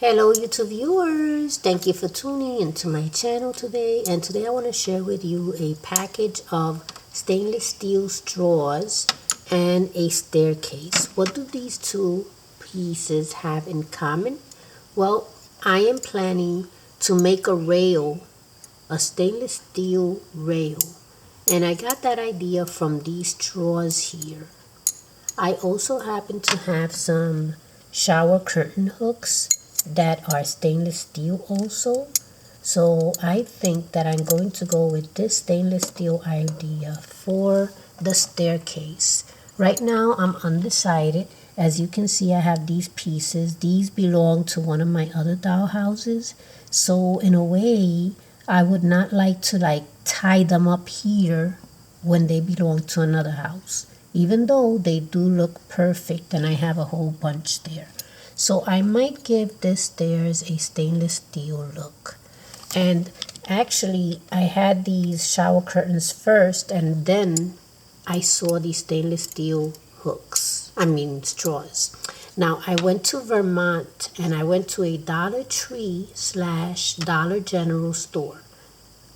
Hello YouTube viewers, thank you for tuning into my channel today, and today I want to share with you a package of stainless steel straws and a staircase. What do these two pieces have in common? Well, I am planning to make a rail, a stainless steel rail, and I got that idea from these straws here. I also happen to have some shower curtain hooks that are stainless steel also. So I think that I'm going to go with this stainless steel idea for the staircase. Right now I'm undecided. As you can see, I have these pieces. These belong to one of my other doll houses. So in a way, I would not like to tie them up here when they belong to another house, even though they do look perfect and I have a whole bunch there. So I might give this stairs a stainless steel look. And actually, I had these shower curtains first, and then I saw these stainless steel straws. Now, I went to Vermont and I went to a Dollar Tree / Dollar General store.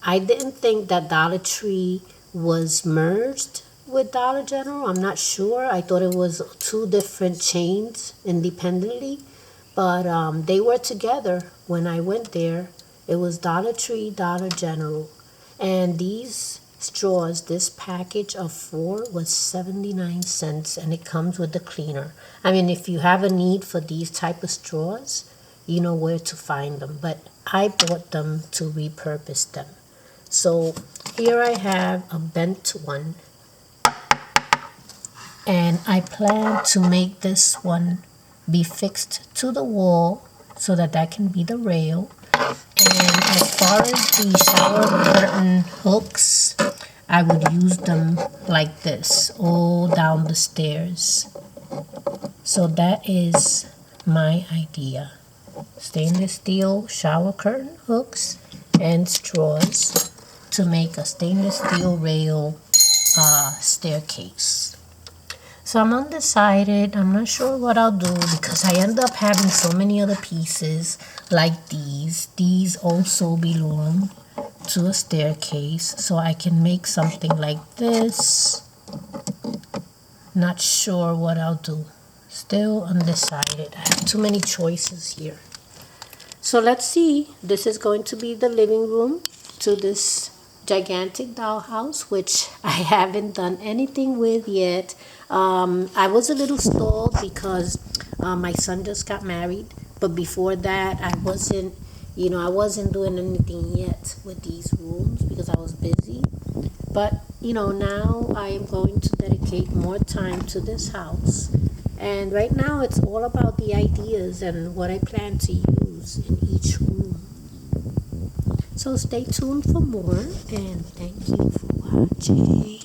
I didn't think that Dollar Tree was merged with Dollar General. I'm not sure. I thought it was two different chains independently, but they were together when I went there. It was Dollar Tree, Dollar General, and these straws, this package of 4 was 79 cents, and it comes with the cleaner. I mean, if you have a need for these type of straws, you know where to find them, but I bought them to repurpose them. So here I have a bent one, and I plan to make this one be fixed to the wall so that can be the rail. And as far as the shower curtain hooks, I would use them like this all down the stairs. So that is my idea. Stainless steel shower curtain hooks and straws to make a stainless steel rail staircase. So I'm undecided. I'm not sure what I'll do because I end up having so many other pieces like these. These also belong to a staircase, so I can make something like this. Not sure what I'll do. Still undecided. I have too many choices here. So let's see. This is going to be the living room to this gigantic dollhouse, which I haven't done anything with yet. I was a little stalled because my son just got married, but before that I wasn't doing anything yet with these rooms because I was busy. But now I am going to dedicate more time to this house, and right now it's all about the ideas and what I plan to use in each room. So stay tuned for more, and thank you for watching.